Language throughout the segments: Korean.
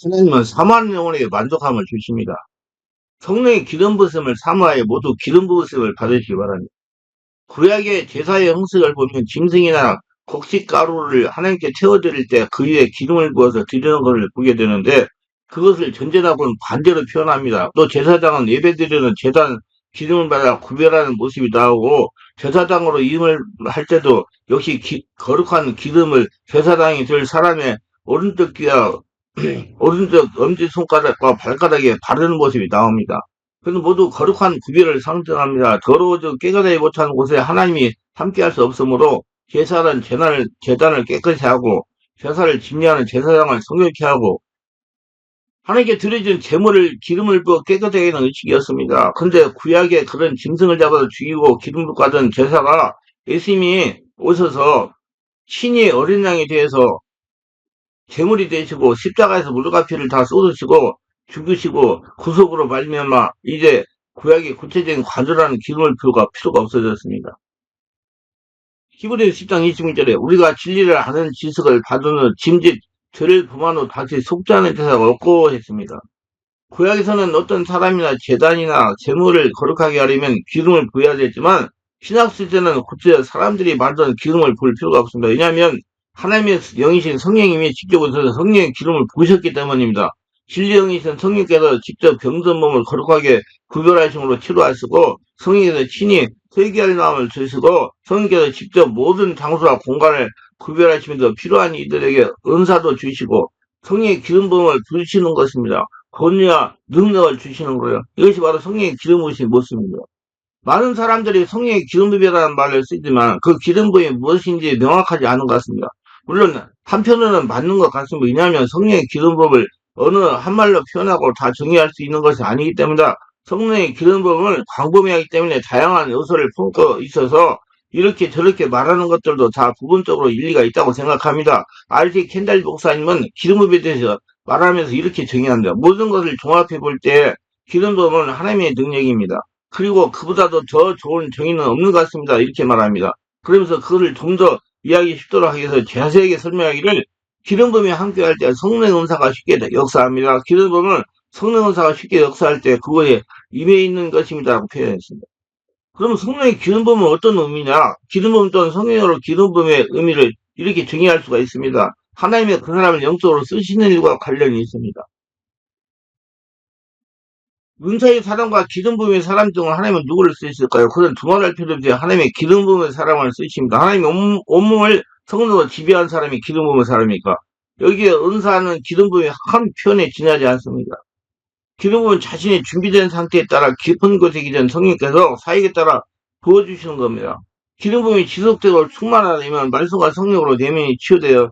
하나님은 사모하는 영혼에게 만족함을 주십니다. 성령의 기름 부으심을 사모하여 모두 기름 부으심을 받으시기 바랍니다. 구약의 제사의 형식을 보면 짐승이나 곡식가루를 하나님께 채워드릴 때 그 위에 기름을 부어서 드리는 것을 보게 되는데 그것을 전제하고는 반대로 표현합니다. 또 제사장은 예배드리는 제단 기름을 받아 구별하는 모습이 나오고 제사장으로 임을 할 때도 역시 거룩한 기름을 제사장이 될 사람의 오른쪽 귀와 오른쪽 엄지손가락과 발가락에 바르는 모습이 나옵니다. 그래서 모두 거룩한 구별을 상징합니다. 더러워져 깨끗하지 못한 곳에 하나님이 함께할 수 없으므로 제단을 깨끗이 하고 제사를 집례하는 제사장을 성결케 하고 하나님께 드려진 제물을 기름을 부어 깨끗하게 하는 의식이었습니다. 그런데 구약에 그런 짐승을 잡아서 죽이고 기름 붓고 하던 제사가 예수님이 오셔서 신이 어린 양이 되어서 제물이 되시고 십자가에서 물과 피를 다 쏟으시고 죽으시고 구속으로 말미암아 이제 구약의 구체적인 관조라는 기름을 필요가 없어졌습니다. 히브리서 10장 26절에 우리가 진리를 아는 지식을 받은 후 짐짓 죄를 범한 후 다시 속죄하는 제사가 없고 했습니다. 구약에서는 어떤 사람이나 제단이나 제물을 거룩하게 하려면 기름을 부어야 되지만 신약 시대는 곧장 사람들이 만든 기름을 부을 필요가 없습니다. 왜냐하면 하나님의 영이신 성령님이 직접 오셔서 성령의 기름을 부으셨기 때문입니다. 진리 영이신 성령께서 직접 병든 몸을 거룩하게 구별하심으로 치료하시고 성령께서 친히 회개할 마음을 주시고 성령께서 직접 모든 장소와 공간을 구별하시면서 필요한 이들에게 은사도 주시고 성령의 기름 부음을 부으시는 것입니다. 권위와 능력을 주시는 거예요. 이것이 바로 성령의 기름 부으신 모습입니다. 많은 사람들이 성령의 기름 부음이라는 말을 쓰지만 그 기름 부음이 무엇인지 명확하지 않은 것 같습니다. 물론 한편으로는 맞는 것 같습니다. 왜냐하면 성령의 기름 부음을 어느 한 말로 표현하고 다 정의할 수 있는 것이 아니기 때문이다. 성령의 기름 부음을 광범위하기 때문에 다양한 요소를 품고 있어서 이렇게 저렇게 말하는 것들도 다 부분적으로 일리가 있다고 생각합니다. R.T. 켄달 목사님은 기름 부음에 대해서 말하면서 이렇게 정의합니다. 모든 것을 종합해 볼 때 기름 부음은 하나님의 능력입니다. 그리고 그보다도 더 좋은 정의는 없는 것 같습니다. 이렇게 말합니다. 그러면서 그거를 좀 더 이해하기 쉽도록 하기 위해서 자세하게 설명하기를 기름 부음이 함께할 때 성령 은사가 쉽게 역사합니다. 기름 부음은 성령 은사가 쉽게 역사할 때 그거에 임해 있는 것입니다라고 표현했습니다. 그럼 성령의 기름 부음은 어떤 의미냐? 기름 부음 또는 성령으로 기름 부음의 의미를 이렇게 정의할 수가 있습니다. 하나님의 그 사람을 영적으로 쓰시는 일과 관련이 있습니다. 은사의 사람과 기름 부음의 사람 중에 하나님은 누구를 쓰실까요? 그건 두말할 필요 없이 하나님의 기름 부음의 사람을 쓰십니다. 하나님의 온몸을 성령으로 지배한 사람이 기름 부음의 사람이니까 여기에 은사는 기름 부음의 한 표현에 지나지 않습니다. 기름 부음은 자신이 준비된 상태에 따라 깊은 곳에 계신 성령께서 사역에 따라 부어주시는 겁니다. 기름 부음이 지속적으로 충만하려면 말씀과 성령으로 내면이 치유되어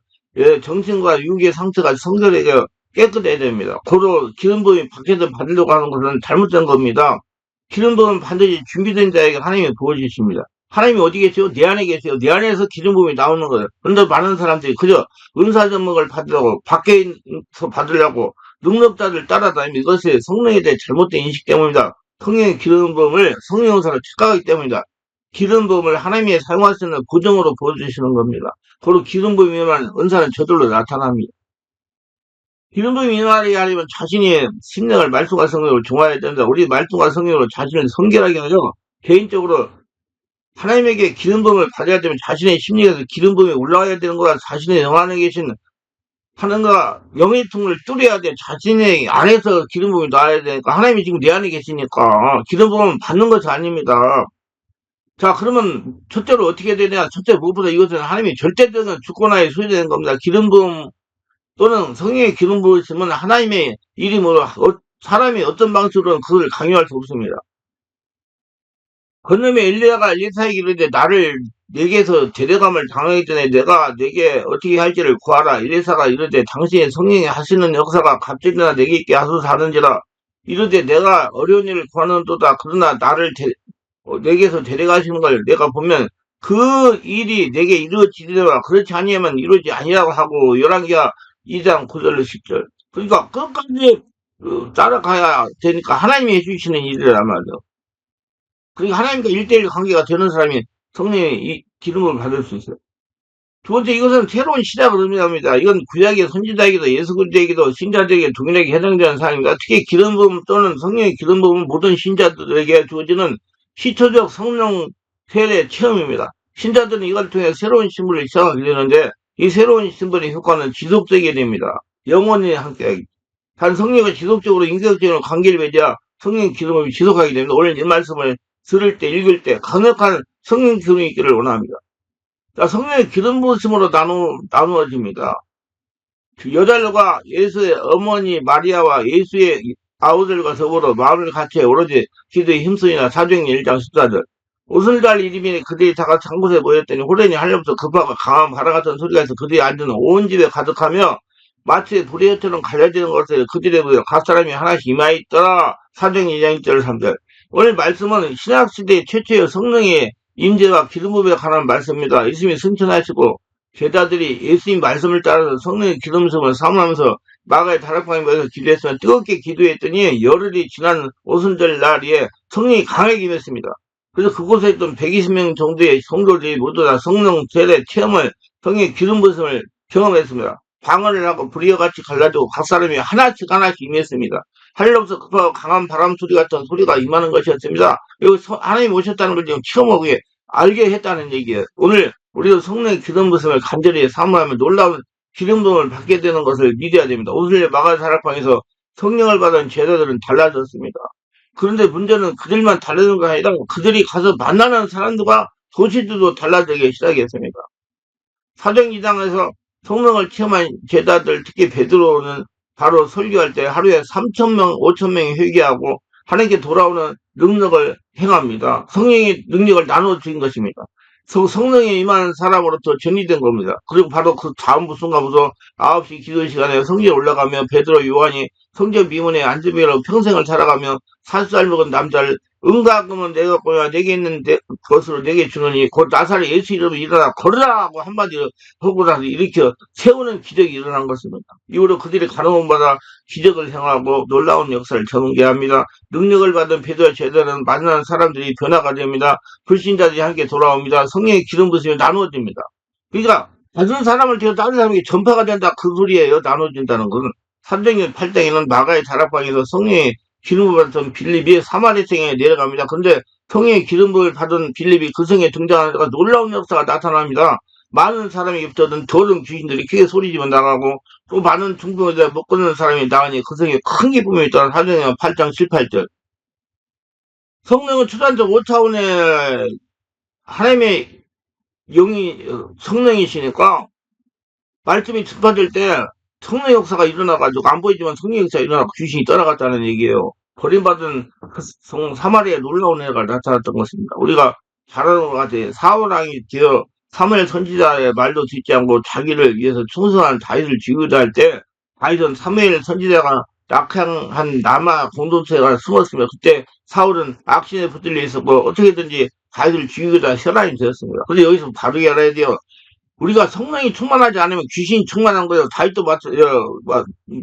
정신과 육의 상태가 성결하게 깨끗해야 됩니다. 고로 기름 부음이 밖에서 받으려고 하는 것은 잘못된 겁니다. 기름 부음은 반드시 준비된 자에게 하나님이 부어주십니다. 하나님이 어디 계세요? 내 안에 계세요. 내 안에서 기름 부음이 나오는 거예요. 그런데 많은 사람들이 그저 은사 전목을 받으려고 밖에서 받으려고 능력자들 따라다니면 이것이 성령에 대해 잘못된 인식 때문입니다. 성령의 기름 부음을 성령 은사로 착각하기 때문입니다. 기름 부음을 하나님이 사용할 수 있는 고정으로 보여주시는 겁니다. 고로 기름 부음이만 은사는 저절로 나타납니다. 기름 부음이 임하게 하려면 자신이 심령을 말씀과 성령으로 종화해야 된다. 우리 말씀과 성령으로 자신을 성결하게 하죠. 개인적으로 하나님에게 기름 부음을 받아야 되면 자신의 심령에서 기름 부음이 올라가야 되는 거라 자신의 영 안에 계신 하나님과 영의 통을 뚫어야 돼. 자신의 안에서 기름 부음이 나와야 되니까 하나님이 지금 내 안에 계시니까 기름 부음은 받는 것이 아닙니다. 자, 그러면 첫째로 어떻게 되냐? 첫째 무엇보다 이것은 하나님이 절대적인 주권하에 소유되는 겁니다. 기름 부음 또는 성령의 기름 부으심은 하나님의 일이므로 사람이 어떤 방식으로는 그걸 강요할 수 없습니다. 그놈의 엘리야가 엘리사에게 이르되 나를 내게서 데려감을 당하기 전에 내가 내게 어떻게 할지를 구하라. 엘리사가 이르되 당신의 성령이 하시는 역사가 갑자기나 내게 있게 하소서 하는지라. 이르되 내가 어려운 일을 구하는도다. 그러나 나를 내게서 데려가시는 걸 내가 보면 그 일이 내게 이루어지리라. 그렇지 아니하면 이루어지지 아니라고 하고 열왕기하 2장 9절로 10절. 그러니까 끝까지 따라가야 되니까 하나님이 해주시는 일이란 말이죠. 그러니까 하나님과 1대1 관계가 되는 사람이 성령의 기름을 받을 수 있어요. 두 번째, 이것은 새로운 시작을 의미합니다. 이건 구약의 선지자에게도 예수그리스도에게도 신자들에게 동일하게 해당되는 사항입니다. 특히 기름 부음 또는 성령의 기름 부음은 모든 신자들에게 주어지는 시초적 성령 세례 체험입니다. 신자들은 이걸 통해 새로운 신분을 시작하게 되는데 이 새로운 신분의 효과는 지속되게 됩니다. 영원히 함께하기. 단 성령과 지속적으로 인격적인 관계를 맺어야 성령 기름을 지속하게 됩니다. 오늘 이 말씀을 들을 때, 읽을 때 강력한 성령 기름이 있기를 원합니다. 자, 성령의 기름 부으심으로 나누어집니다. 여자들과 예수의 어머니 마리아와 예수의 아우들과 더불어 마음을 같이 오로지 기도에 힘쓰이나 사도행전 1장 14절. 옷을 달 이름이 그들이 다 같이 한 곳에 모였더니 호련히 하려부터 급하고 강한 바람 같은 소리가 해서 그들이 앉은 온 집에 가득하며 마치 불의 혀처럼 갈라지는 것을 그들에 보여 각 사람이 하나씩 임하였더라. 사도행전 2장 1절 3절. 오늘 말씀은 신약시대 최초의 성령의 임재와 기름 부음에 관한 말씀입니다. 예수님이 승천하시고 제자들이 예수님 말씀을 따라서 성령의 기름 부음을 사모하면서 마가의 다락방에 모여서 기도했으면 뜨겁게 기도했더니 열흘이 지난 오순절 날에 성령이 강하게 임했습니다. 그래서 그곳에 있던 120명 정도의 성도들이 모두 다 성령 세례 체험을 성령의 기름 부음을 경험했습니다. 방언을 하고 불이와 같이 갈라지고 각 사람이 하나씩 임했습니다. 하늘로부터 급하고 강한 바람 소리 같은 소리가 임하는 것이었습니다. 여기 하나님 오셨다는 걸 지금 체험하게 알게 했다는 얘기예요. 오늘 우리도 성령의 기름 부음을 간절히 사모하며 놀라운 기름 부음을 받게 되는 것을 믿어야 됩니다. 오순절 마가 다락방에서 성령을 받은 제자들은 달라졌습니다. 그런데 문제는 그들만 달라진 것이 아니라 그들이 가서 만나는 사람들과 도시들도 달라지기 시작했습니다. 사도행 2장에서 성령을 체험한 제자들, 특히 베드로는 바로 설교할 때 하루에 3,000명, 5,000명이 회개하고 하나님께 돌아오는 능력을 행합니다. 성령의 능력을 나눠 주신 것입니다. 성령에 임한 사람으로부터 전이된 겁니다. 그리고 바로 그 다음 순간부터 9시 기도 시간에 성전에 올라가며 베드로, 요한이 성전 미문에 앉으며 평생을 살아가며 40살 먹은 남자를 은가금은 내가 보야 내게 있는 것으로 내게 주느니 곧 나사렛 예수 이름으로 일어나 걸으라 하고 한마디로 하고 나서 일으켜 세우는 기적이 일어난 것입니다. 이후로 그들이 가르침 받아 기적을 행하고 놀라운 역사를 전개합니다. 능력을 받은 베드로와 제자는 만나는 사람들이 변화가 됩니다. 불신자들이 함께 돌아옵니다. 성령의 기름 부으심이 나누어집니다. 그러니까 받은 사람을 통해 다른 사람에게 전파가 된다 그 소리예요. 나눠진다는 것은. 사도행전 8장에는 마가의 다락방에서 성령의 기름 부음을 받은 빌립이 사마리 성에 내려갑니다. 그런데 성령의 기름 부음을 받은 빌립이 그 성에 등장하니까 놀라운 역사가 나타납니다. 많은 사람이 겹쳐든 더러운 귀신들이 크게 소리지며 나가고 또 많은 중풍에 대해 못 걷는 사람이 나가니 그 성에 큰 기쁨이 있다는 사도행전 8장 7, 8절. 성령은 초단적 5차원의 하나님의 영이 성령이시니까 말씀이 전파될 때 성령 역사가 일어나가지고 안 보이지만 성령 역사가 일어나고 귀신이 떠나갔다는 얘기예요. 버림받은 사마리아의 놀라운 애가 나타났던 것입니다. 우리가 잘 아는 것 같아요. 사울왕이 되어 사무엘 선지자의 말도 듣지 않고 자기를 위해서 충성한 다윗을 죽이고자 할 때 다윗은 사무엘 선지자가 낙향한 남아 공동체가 숨었으며 그때 사울은 악신에 붙들려 있었고 어떻게든지 다윗을 죽이고자 혈안이 되었습니다. 그런데 여기서 바르게 알아야 돼요. 우리가 성령이 충만하지 않으면 귀신이 충만한 거예요. 다윗도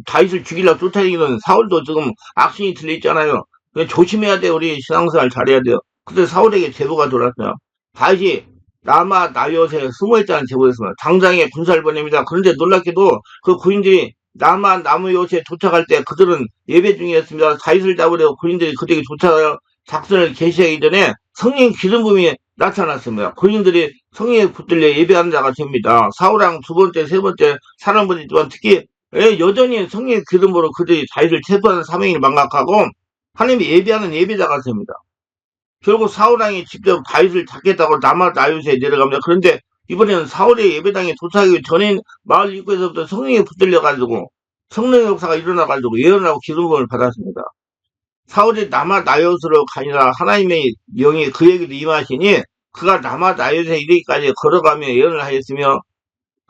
다윗을 죽이려고 쫓아다니는 사울도 지금 악신이 들려있잖아요. 조심해야 돼요. 우리 신앙생활 잘해야 돼요. 근데 사울에게 제보가 돌았어요. 다윗이 라마 나요에 숨어있다는 제보였습니다. 당장에 군사를 보냅니다. 그런데 놀랍게도 그 군인들이 라마 나무요에 도착할 때 그들은 예배 중이었습니다. 다윗을 잡으려고 군인들이 그들에게 쫓아가요. 작전을 개시하기 전에 성령 기름 부음이 나타났습니다. 군인들이 성령에 붙들려 예배하는 자가 됩니다. 사울왕 두 번째, 세 번째 사람들이지만 특히 여전히 성령의 기름으로 그들이 다윗을 체포하는 사명을 망각하고 하나님이 예배하는 예배자가 됩니다. 결국 사울왕이 직접 다윗을 잡겠다고 남아 나요에 내려갑니다. 그런데 이번에는 사울의 예배당에 도착하기 전인 마을 입구에서부터 성령에 붙들려가지고 성령의 역사가 일어나가지고 예언하고 기름 부음을 받았습니다. 사울이 남아 나요스로 가니라 하나님의 영이 그에게도 임하시니 그가 남아 나요스에 이르기까지 걸어가며 예언을 하였으며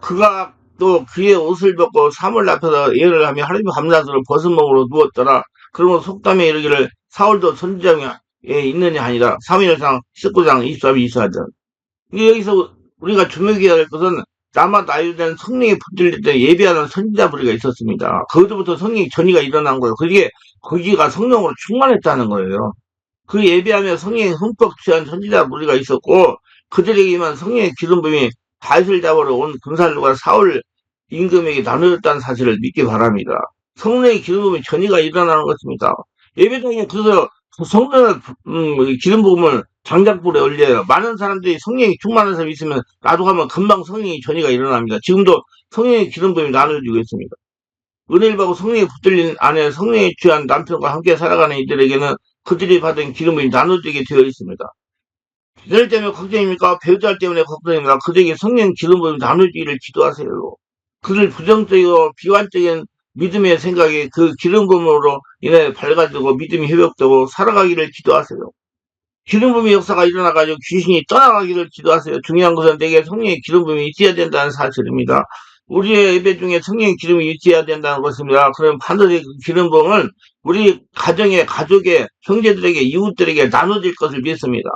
그가 또 그의 옷을 벗고 사물 앞에서 예언을 하며 하나님 감사스러워 벗은 몸으로 누웠더라. 그러면 속담에 이르기를 사울도 선지자에 있느냐 하니라. 사무엘상 19장 23, 24절. 여기서 우리가 주목해야 할 것은 남아 나요된 성령에 붙들릴 때 예배하는 선지자 무리가 있었습니다. 거기서부터 성령의 전이가 일어난 거예요. 그게 거기가 성령으로 충만했다는 거예요. 그 예배하며 성령에 흠뻑 취한 선지자 무리가 있었고 그들에게만 성령의 기름 부음이 다윗을 잡으러 온 군사들과 사울 임금에게 나누었다는 사실을 믿기 바랍니다. 성령의 기름 부음이 전이가 일어나는 것입니다. 예배당에 그래서 성령의 기름 부음을 장작불에 올려요. 많은 사람들이 성령이 충만한 사람이 있으면 나도 가면 금방 성령의 전이가 일어납니다. 지금도 성령의 기름 부음이 나눠지고 있습니다. 은혜를 받고 성령에 붙들린 아내, 성령에 취한 남편과 함께 살아가는 이들에게는 그들이 받은 기름이 나눠지게 되어 있습니다. 이들 때문에 걱정입니까? 배우자 때문에 걱정입니다. 그들에게 성령 기름 부음이 나눠지기를 기도하세요. 그들 부정적이고 비관적인 믿음의 생각에 그 기름 부음으로 인해 밝아지고 믿음이 회복되고 살아가기를 기도하세요. 기름 부음의 역사가 일어나가지고 귀신이 떠나가기를 기도하세요. 중요한 것은 내게 성령의 기름 부음이 있어야 된다는 사실입니다. 우리의 예배 중에 성령의 기름이 있어야 된다는 것입니다. 그럼 반드시 그 기름 부음은 우리 가정에, 가족에, 형제들에게, 이웃들에게 나눠질 것을 믿습니다.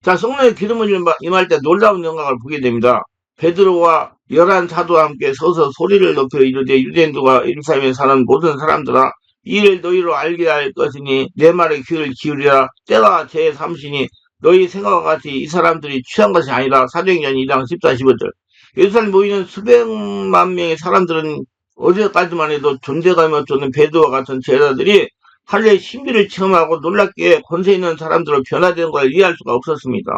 자, 성령의 기름을 임할 때 놀라운 영광을 보게 됩니다. 베드로와 11사도와 함께 서서 소리를 높여 이르되 유대인들과 예루살렘에 사는 모든 사람들아 이를 너희로 알게 할 것이니 내 말에 귀를 기울이라. 때가 제3시니 너희 생각과 같이 이 사람들이 취한 것이 아니라. 사도행전 2장 14, 15절. 예루살렘 모이는 수백만 명의 사람들은 어제까지만 해도 존재감이 없었는 베드로와 같은 제자들이 할례의 신비를 체험하고 놀랍게 권세 있는 사람들로 변화된 걸 이해할 수가 없었습니다.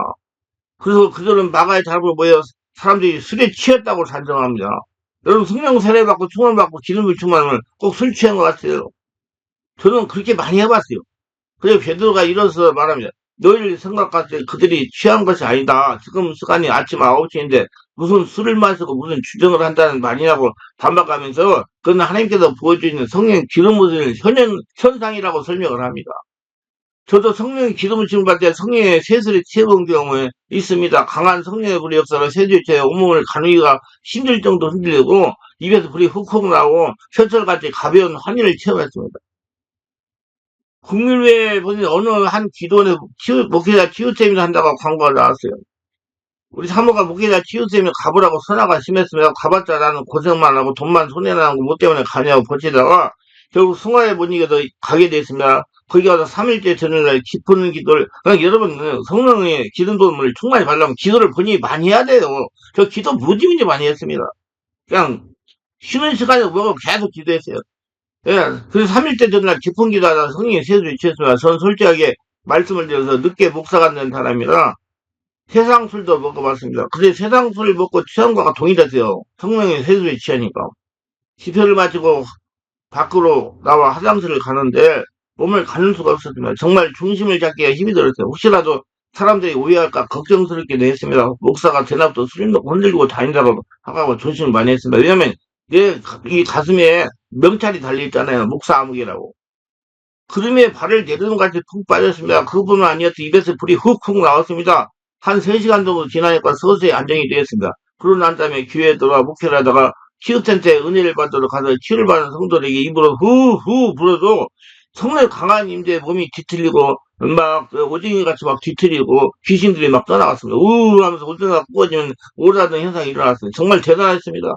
그래서 그들은 마가의 잡으로 모여 사람들이 술에 취했다고 단정합니다. 여러분 성령 세례 받고 충만 받고 기름을 충만하면 꼭 술 취한 것 같아요. 저는 그렇게 많이 해봤어요. 그래서 베드로가 일어서 말합니다. 너희를 생각할 그들이 취한 것이 아니다. 지금 시간이 아침 9시인데 무슨 술을 마시고 무슨 주정을 한다는 말이냐고 반박하면서 그건 하나님께서 부어주시는 성령 기름 부으시는 현상이라고 설명을 합니다. 저도 성령의 기름을 지음받을 때 성령의 세술이 채워본 경우에 있습니다. 강한 성령의 불의 역사로 세술에 온몸을 가누기가 힘들 정도 흔들리고 입에서 불이 훅훅 나오고 셔철같이 가벼운 환희를 체험했습니다. 국민회에 보니 어느 한 기도원에 목회자 치유세미나 한다고 광고가 나왔어요. 우리 사모가 목회자 치유세미나 가보라고 선화가 심했으며 가봤자 나는 고생만 하고 돈만 손해나고 뭐 때문에 가냐고 버티다가 결국 승화에 못 이겨서 가게 됐습니다. 거기 가서 3일째 전일날 깊은 기도를, 그러니까 여러분, 성령의 기름 부음을 충만히 받으려면 기도를 본인이 많이 해야 돼요. 저 기도 무지무지 많이 했습니다. 그냥 쉬는 시간에 뭐고 계속 기도했어요. 예, 그래서 3일째 전날 깊은 기도하다 성령의 세수를 취했습니다. 저는 솔직하게 말씀을 드려서 늦게 목사가 된 사람이라 세상 술도 먹어봤습니다. 근데 세상 술을 먹고 취한 거가 동일하세요. 성령의 세수에 취하니까. 집회를 마치고 밖으로 나와 화장실을 가는데 몸을 가눌 수가 없었습니다. 정말 중심을 잡기가 힘이 들었어요. 혹시라도 사람들이 오해할까 걱정스럽기도 했습니다. 목사가 대낮부터 술 먹고 흔들고 다닌다고 하고 조심을 많이 했습니다. 왜냐면 내 이 가슴에 명찰이 달려있잖아요. 목사 암흑이라고. 그림에 발을 내리는 같이 푹 빠졌습니다. 그뿐만 아니었어. 입에서 불이 훅훅 나왔습니다. 한 3시간 정도 지나니까 서서히 안정이 되었습니다. 그러고 난 다음에 교회에 들어와 목회를 하다가 치유센터에 은혜를 받으러 가서 치유를 받은 성도들에게 입으로 후후 불어도 성령 강한 임재에 몸이 뒤틀리고 막 오징이 같이 막 뒤틀리고 귀신들이 막 떠나갔습니다. 우우 하면서 오징이가 구워지면 오라는 현상이 일어났어요. 정말 대단했습니다.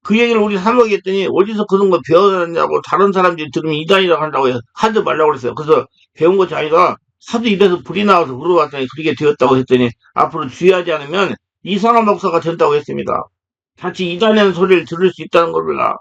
그 얘기를 우리 사모가 했더니 어디서 그런 거 배워놨냐고 다른 사람들이 들으면 이단이라고 한다고 하지 말라고 그랬어요. 그래서 배운 것이 아니라 사도 입에서 불이 나와서 물어봤더니 그렇게 되었다고 했더니 앞으로 주의하지 않으면 이상한 목사가 된다고 했습니다. 같이 이단이라는 소리를 들을 수 있다는 걸 몰라.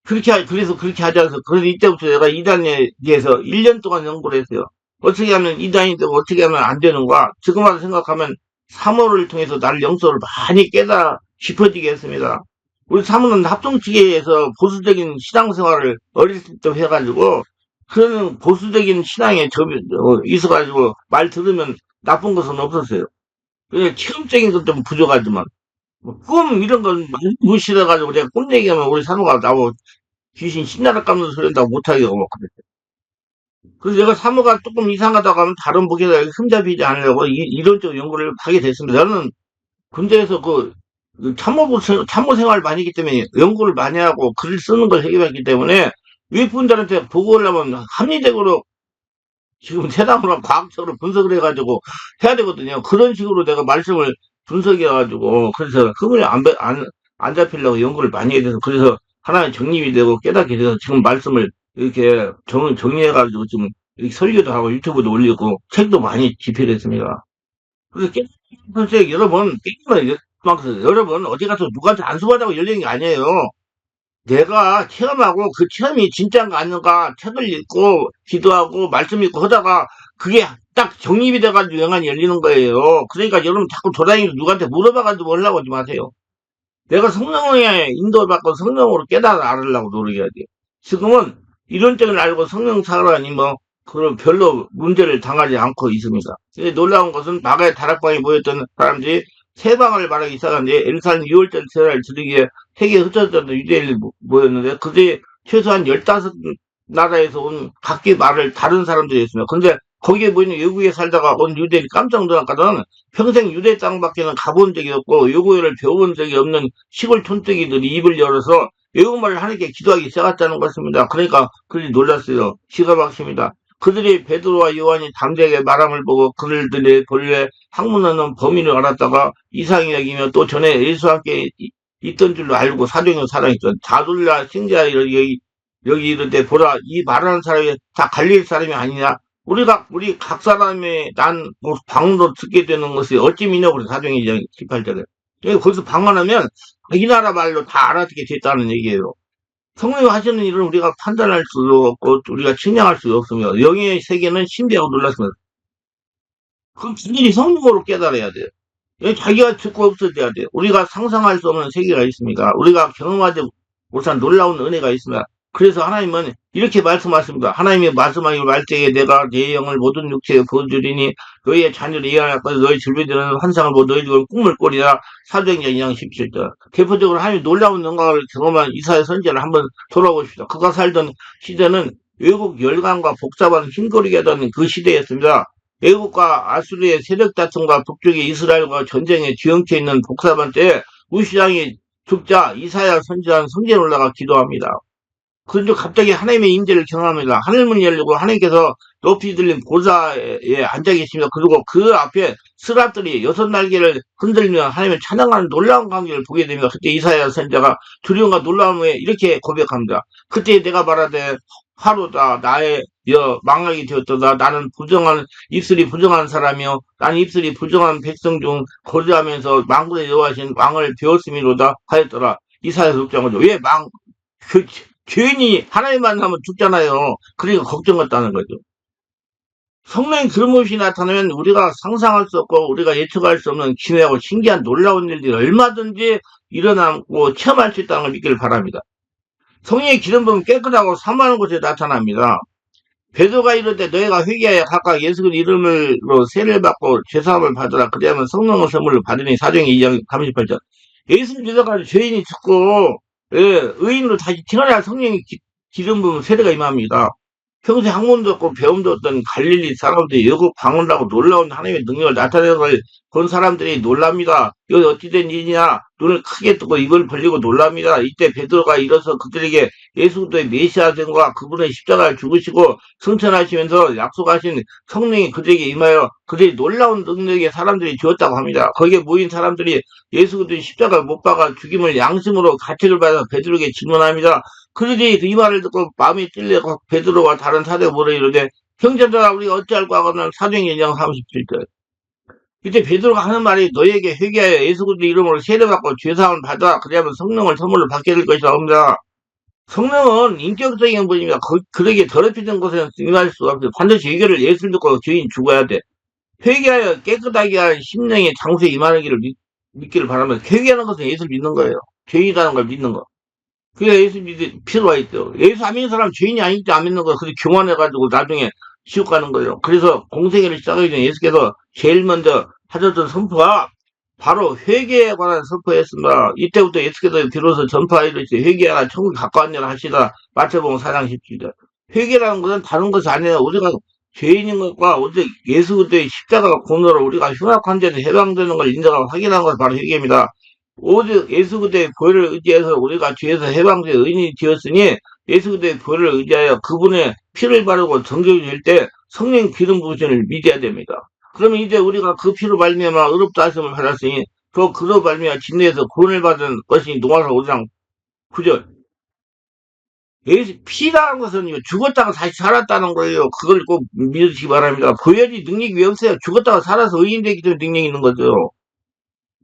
그래서 그렇게 하지 않아서 그래서 이때부터 내가 이단에 대해서 1년 동안 연구를 했어요. 어떻게 하면 이단이 되고 어떻게 하면 안 되는가. 지금 와서 생각하면 사모를 통해서 나를 영적으로 많이 깨달아 깊어지게 했습니다. 우리 사모는 합동치계에서 보수적인 신앙생활을 어릴 때 해가지고 그런 보수적인 신앙에 있어가지고 말 들으면 나쁜 것은 없었어요. 그냥 체험적인 건 좀 부족하지만 꿈 이런 건 많이 무시해가지고 내가 꿈 얘기하면 우리 사모가 나보고 귀신 신나라 깎는 소리 한다고 못하게 하고 막 그랬어요. 그래서 내가 사모가 조금 이상하다고 하면 다른 목에다 흠잡이지 않으려고 이런 쪽 연구를 하게 됐습니다. 저는 군대에서 참모 생활을 많이 했기 때문에 연구를 많이 하고 글을 쓰는 걸 해결했기 때문에 윗분들한테 보고 오려면 합리적으로 지금 세상으로 과학적으로 분석을 해가지고 해야 되거든요. 그런 식으로 내가 말씀을 분석해가지고 그래서 흠을 안 잡히려고 연구를 많이 해야 돼서 그래서 하나의 정립이 되고 깨닫게 돼서 지금 말씀을 이렇게 정리해가지고 지금 이렇게 설교도 하고 유튜브도 올리고 책도 많이 집필했습니다. 그래서 깨닫게 여러 번 깨닫게 여러분, 어디 가서 누구한테 안수받아고 열리는 게 아니에요. 내가 체험하고 그 체험이 진짜인가 아닌가 책을 읽고 기도하고 말씀 읽고 하다가 그게 딱 정립이 돼가지고 영안이 열리는 거예요. 그러니까 여러분 자꾸 돌아다니면서 누구한테 물어봐가지고 하려고 하지 마세요. 내가 성령의 인도받고 성령으로 깨달아 알으려고 노력해야 돼요. 지금은 이론적인 알고 성령 사랑이 뭐 그런 별로 문제를 당하지 않고 있습니다. 근데 놀라운 것은 마가의 다락방에 모였던 사람들이 세 방을 말하기 시작하는데 예루살렘 6월절 세례를 드리기에 세계에 흩어졌던 유대인이 모였는데 그중에 최소한 15나라에서 온 각기 말을 다른 사람들이었습니다. 근데 거기에 모이는 외국에 살다가 온 유대인이 깜짝 놀랄까는 평생 유대 땅밖에는 가본 적이 없고 외국어를 배워본 적이 없는 시골 촌뜨기들이 입을 열어서 외국말을 하나님께 기도하기 시작했다는 것입니다. 그러니까 그들이 놀랐어요. 기가 막힙니다. 그들이 베드로와 요한이 담대하게 말함을 보고 그들의 본래 학문하는 범인을 알았다가 이상히 여기며 또 전에 예수와 함께 있던 줄로 알고 사정의 사랑했죠. 자둘라 신자 여기 이르되 보라 이 말하는 사람이 다 갈릴 사람이 아니냐. 우리 각 사람의 난 방언으로 듣게 되는 것이 어찌 미냐고 사정이 18절에. 거기서 방언하면 이 나라 말로 다 알아듣게 됐다는 얘기예요. 성령이 하시는 일을 우리가 판단할 수도 없고 우리가 측량할 수도 없으며 영의 세계는 신비하고 놀랐습니다. 그럼 분들이 성령으로 깨달아야 돼요. 자기가 듣고 없어져야 돼요. 우리가 상상할 수 없는 세계가 있습니다. 우리가 경험하지 못한 놀라운 은혜가 있습니다. 그래서 하나님은 이렇게 말씀하십니다. 하나님의 말씀하기를 말때에 내가 내 영을 모든 육체에 보여주리니 너희의 자녀를 이해할 것을 너희 질비되는 환상을 보고 너희 죽을 꿈을 꾸리라. 사도행전 2장 17절. 대표적으로 하나님 놀라운 영광을 경험한 이사야 선지자를 한번 돌아보십시다. 그가 살던 시대는 외국 열강과 복잡한 힘거리게 하던 그 시대였습니다. 애국과 아수르의 세력 다툼과 북쪽의 이스라엘과 전쟁에 뒤엉켜 있는 복잡한 때에 우시장이 죽자 이사야 선지자는 성전에 올라가 기도합니다. 그런데 갑자기 하나님의 임재를 경험합니다. 하늘문이 열리고 하나님께서 높이 들린 보좌에 앉아 계십니다. 그리고 그 앞에 스라들이 6날개를 흔들며 하나님을 찬양하는 놀라운 광경을 보게 됩니다. 그때 이사야 선지자가 두려움과 놀라움에 이렇게 고백합니다. 그때 내가 말하되 하루다 나의 망각이 되었도다. 나는 입술이 부정한 사람이요 나는 입술이 부정한 백성 중 거주하면서 만군의 여호와신 왕을 배웠음이로다 하였더라. 이사야 6장은 그 죄인이 하나님 만나면 죽잖아요. 그러니까 걱정했다는 거죠. 성령의 그런 모습이 나타나면 우리가 상상할 수 없고 우리가 예측할 수 없는 기묘하고 신기한 놀라운 일들이 얼마든지 일어나고 체험할 수 있다는 걸 믿기를 바랍니다. 성령의 기름 부음은 깨끗하고 사모하는 곳에 나타납니다. 베드로가 이르되 너희가 회개하여 각각 예수 그리스도 이름으로 세례를 받고 죄사함을 받으라. 그리하면 성령의 선물을 받으니 사도행전 2장 38절. 예수 믿어가지고 죄인이 죽고 의인으로 다시 태어날 성령의 기름 부음 세례가 임합니다. 평소에 학문도 없고 배움도 없던 갈릴리 사람들이 여국 방언하고 놀라운 하나님의 능력을 나타내는 걸 본 사람들이 놀랍니다. 이거 어찌된 일이냐 눈을 크게 뜨고 입을 벌리고 놀랍니다. 이때 베드로가 일어서 그들에게 예수 그리스도의 메시아 된과 그분의 십자가를 죽으시고 승천하시면서 약속하신 성령이 그들에게 임하여 그들이 놀라운 능력의 사람들이 되었다고 합니다. 거기에 모인 사람들이 예수 그리스도의 십자가를 못 박아 죽임을 양심으로 가책을 받아 베드로에게 질문합니다. 그들이 이 말을 듣고 마음이 찔려고 베드로와 다른 사도가 뭐라 이러되 형제들아 우리가 어찌할까 하고는 사도행전 2장 37절. 이때 베드로가 하는 말이 너희에게 회개하여 예수 그리스도 이름으로 세례받고 죄사함을 받아 그리하면 성령을 선물로 받게 될 것이라 합니다. 성령은 인격적인 분입니다. 그에게 더럽히는 것에는 임할 수 없어요. 반드시 회개를 예수를 듣고 죄인 죽어야 돼. 회개하여 깨끗하게 한 심령의 장소에 임하기를 믿기를 바라면 회개하는 것은 예수를 믿는 거예요. 죄인이라는 걸 믿는 거. 그게 예수 믿을 필요가 있죠. 예수 안 믿는 사람 죄인이 아닌지 안 믿는 거예요. 그래서 교만해가지고 나중에 지옥 가는 거예요. 그래서 공생애를 시작하기 전에 예수께서 제일 먼저 하셨던 선포가 바로 회개에 관한 선포였습니다. 이때부터 예수께서 비로소 전파하시듯이 회개하라 천국이 가까웠느라 하시다. 마태복음 4장 17절. 회개라는 것은 다른 것이 아니라 우리가 죄인인 것과 오직 예수 그리스도의 십자가가 공로로 우리가 흉악한 죄에서 해방되는 걸 인정하고 확인하는 것이 바로 회개입니다. 오직 예수 그리스도의 보혈을 의지해서 우리가 죄에서 해방되어 의인이 되었으니 예수 그리스도의 보혈을 의지하여 그분의 피를 바르고 정결이 될 때 성령 기름 부으심을 믿어야 됩니다. 그러면 이제 우리가 그 피로 말미암아 의롭다 하심을 받았으니 또 그로 말미암아 진리에서 구원을 받은 것이 노아서 5장 9절. 피라는 것은 죽었다가 다시 살았다는 거예요. 그걸 꼭 믿으시기 바랍니다. 보혈이 능력이 왜 없어요? 죽었다가 살아서 의인 되기 때문에 능력이 있는 거죠.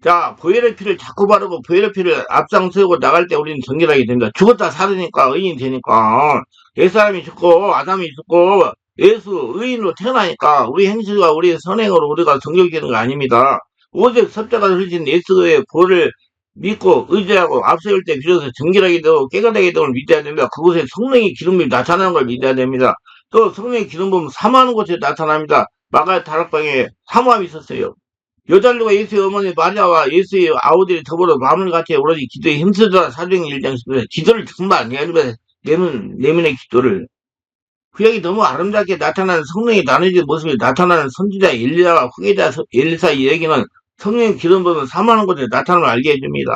자, 보혈의 피를 자꾸 바르고 보혈의 피를 앞장서고 나갈 때 우리는 정결하게 됩니다. 죽었다 살으니까 의인이 되니까 옛사람이 죽고 아담이 죽고 예수 의인으로 태어나니까 우리 행실과 우리 선행으로 우리가 정결되는 거 아닙니다. 오직 십자가 흘리신 예수의 보혈을 믿고 의지하고 앞세울 때 비로소 정결하게 되고 깨끗하게 되고 믿어야 됩니다. 그곳에 성령의 기름이 나타나는 걸 믿어야 됩니다. 또 성령의 기름 부으면 사모하는 곳에 나타납니다. 마가의 다락방에 사모함이 있었어요. 여달로가 예수의 어머니 마리아와 예수의 아우들이 더불어 마음을 같이 오로지 기도에 힘쓰더라. 사도행 1장 10절에 기도를 정말 내면의 기도를 구약이 너무 아름답게 나타나는 성령의 나누어진 모습이 나타나는 선지자 엘리야와 후계자 엘리사 이야기는 성령의 기름 부으면 사모하는 곳에 나타남을 알게 해줍니다.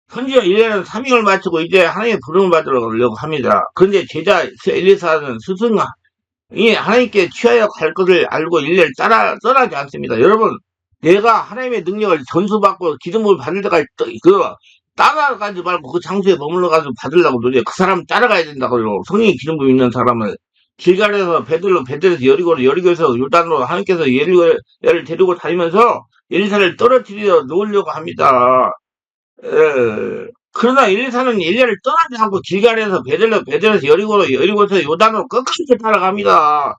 선지자 엘리야는 사명을 마치고 이제 하나님의 부름을 받으려고 합니다. 그런데 제자 엘리사는 스승 이 하나님께 취하여 갈 것을 알고 일일이 떠나지 않습니다. 여러분, 내가 하나님의 능력을 전수받고 기름을 받을 때까지 따라가지 말고 그 장소에 머물러가지고 받으려고 노래. 그 사람 따라가야 된다고요. 성령의 기름 부음 있는 사람을 길갈에서 베들에서 여리고로 여리고에서 요단으로 하나님께서 예리고를 데리고 다니면서 엘리사를 떨어뜨려 놓으려고 합니다. 그러나 엘리사는 엘리야를 떠나지 않고 길갈에서 베델에서 여리고에서 요단으로 끝까지 따라갑니다.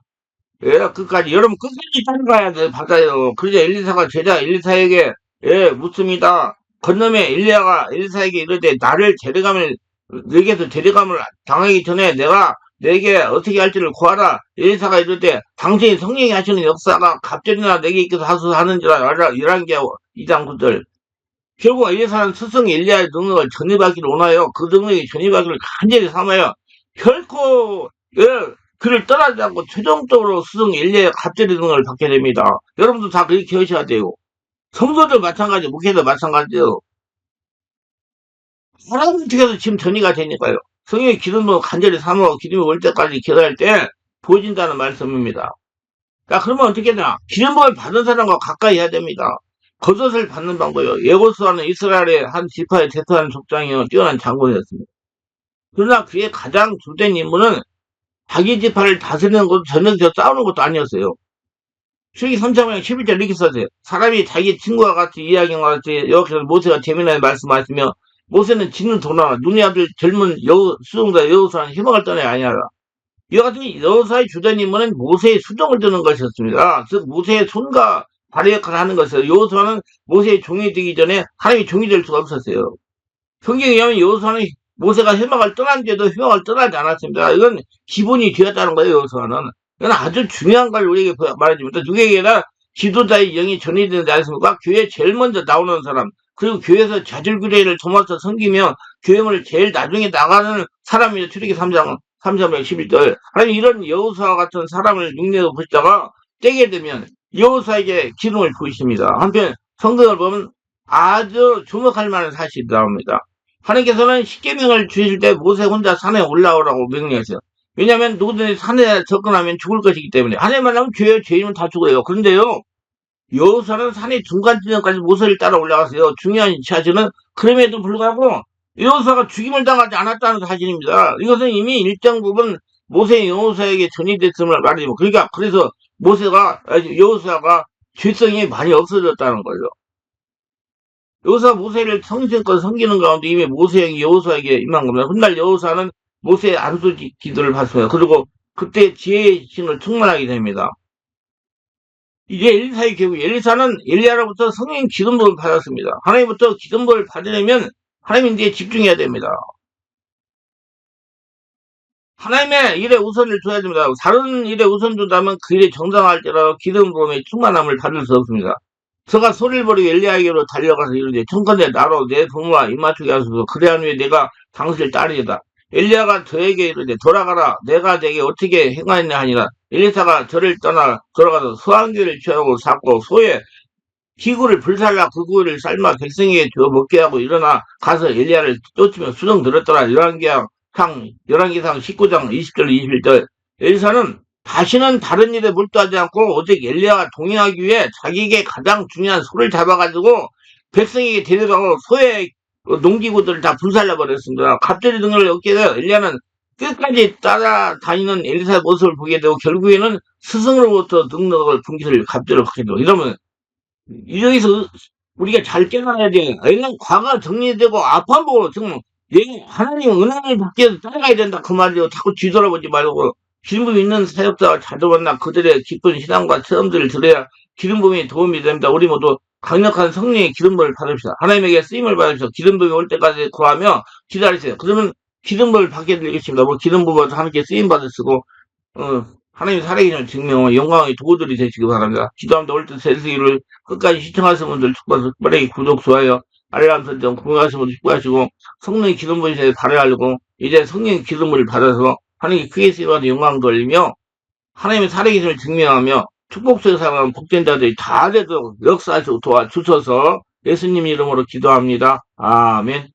예, 끝까지 여러분 끝까지 따라가야 돼 받아요. 그러자 엘리사가 제자 엘리사에게 묻습니다. 건너매 엘리야가 엘리사에게 이르되 나를 내게서 데려감을 당하기 전에 내가 내게 어떻게 할지를 구하라. 엘리사가 이르되 당신이 성령이 하시는 역사가 갑절이나 내게 있게서 하소하는지라 알라. 11개 2장 9절. 결국 엘리사는 스승 엘리야의 능력을 전입하기를 원하여 그 능력이 전입하기를 간절히 삼아요. 결코 그를 떠나지 않고 최종적으로 스승 엘리야의 갑절의 능력을 받게 됩니다. 여러분도 다 그렇게 하셔야 돼요. 성도들 마찬가지, 목회도 마찬가지예요. 사람을 통해서 지금 전이가 되니까요. 성령의 기름으로 간절히 삼아 기름이 올 때까지 기도할 때 보여진다는 말씀입니다. 자, 그러면 어떻게 되나? 기름을 받은 사람과 가까이 해야 됩니다. 겉옷을 받는 방법이요. 예고수아는 이스라엘의 한 지파의 대표하는 족장이요. 뛰어난 장군이었습니다. 그러나 그의 가장 주된 임무는 자기 지파를 다스리는 것도 전쟁에서 싸우는 것도 아니었어요. 출기 3장에 11절 이렇게 써져요. 사람이 자기 친구와 같이 이야기한 것 같이 여호와께서 모세가 재미나게 말씀하시며 모세는 지는 도나 눈의 아들 젊은 수종자 여호수아는 희망을 떠나야 아니하라. 이와 같은 여호수아의 주된 임무는 모세의 수종을 드는 것이었습니다. 즉 모세의 손과 발의 역할을 하는 것이에요. 여호수아는 모세의 종이 되기 전에 하나님의 종이 될 수가 없었어요. 성경에 의하면 여호수아는 모세가 희망을 떠난 뒤에도 희망을 떠나지 않았습니다. 이건 기본이 되었다는 거예요. 여호수아는. 이건 아주 중요한 걸 우리에게 말해줍니다. 누구에게나 지도자의 영이 전이되지 않습니까? 교회에 제일 먼저 나오는 사람, 그리고 교회에서 자질구레를 도맡아 섬기며 교회를 제일 나중에 나가는 사람이 출애기 3장 11절. 아니 이런 여호수아 같은 사람을 육내로 보시다가 떼게 되면 여호수아에게 기름을 부으십니다. 한편 성경을 보면 아주 주목할 만한 사실이 나옵니다. 하나님께서는 십계명을 주실 때 모세 혼자 산에 올라오라고 명령했어요. 왜냐하면 누구든지 산에 접근하면 죽을 것이기 때문에 하나님만 하면 죄인은 다 죽어요. 그런데요 여호수아는 산의 중간 지점까지 모세를 따라 올라갔어요. 중요한 사실은 그럼에도 불구하고 여호수아가 죽임을 당하지 않았다는 사실입니다. 이것은 이미 일정 부분 모세 여호수아에게 전이됐음을 말해주고 그러니까 그래서 여호수아가 죄성이 많이 없어졌다는 거죠. 여호수아 모세를 성신껏 섬기는 가운데 이미 모세형이 여호수아에게 임한 겁니다. 훗날 여호수아는 모세의 안수 기도를 받습니다. 그리고 그때 지혜의 신을 충만하게 됩니다. 이제 엘리사의 경우 엘리사는 엘리야로부터 성령 기름 부음을 받았습니다. 하나님부터 기름 부음을 받으려면 하나님께 집중해야 됩니다. 하나님의 일에 우선을 줘야 됩니다. 다른 일에 우선 준다면 그 일이 정당할지라도 기름 부음의 충만함을 받을 수 없습니다. 저가 소리를 버리고 엘리야에게로 달려가서 이르되 청컨대 나로 내 부모와 입맞추게 하소서. 그래한 후에 내가 당신을 따르리다. 엘리야가 저에게 이르되 돌아가라. 내가 내게 어떻게 행하였냐 하니라. 엘리사가 저를 돌아가서 수완기를 취하고 삭고 소에 기구를 불살라 그 구이를 삶아 백성에게 주어 먹게 하고 일어나 가서 엘리야를 쫓으며 수정 들었더라. 11기상 19장 20절 21절. 엘리사는 다시는 다른 일에 몰두하지 않고 오직 엘리야가 동행하기 위해 자기에게 가장 중요한 소를 잡아가지고 백성에게 데려가고 소의 농기구들을 다 불살라 버렸습니다. 갑자기 능력을 얻게 되어 엘리야는 끝까지 따라다니는 엘리사의 모습을 보게 되고 결국에는 스승으로부터 능력을 분깃을 갑자기 받게 되고 이러면 여기서 우리가 잘 깨달아야 돼. 왜냐면 과거 정리되고 앞만 보고 정말 내 하나님 은혜를 받기 위해서 따라가야 된다 그 말이요. 자꾸 뒤돌아보지 말고 기름 부음 있는 사역자가 자주 만나 그들의 깊은 신앙과 체험들을 들어야 기름 부음이 도움이 됩니다. 우리 모두 강력한 성령의 기름 부음을 받읍시다. 하나님에게 쓰임을 받으셔서 기름 부음이 올 때까지 구하며 기다리세요. 그러면 기름 부음을 받게 될 것입니다. 뭐 기름 부음과 함께 쓰임 받을 쓰고 하나님 살아계심을 증명하고 영광의 도구들이 되시기 바랍니다. 기도합니다. 올 때 세수기를 끝까지 시청하신 분들 축복하시고 특별히 구독, 좋아요, 알람 설정, 구독하신 분들 축복하시고 성령의 기름 부으시에 발휘하려고 이제 성령의 기름을 받아서 하나님께 크게 쓰임받아 영광 돌리며 하나님의 살아계심을 증명하며 축복 속에 살아가는 복된 자들이 다 되도록 역사하시고 도와주셔서 예수님 이름으로 기도합니다. 아멘.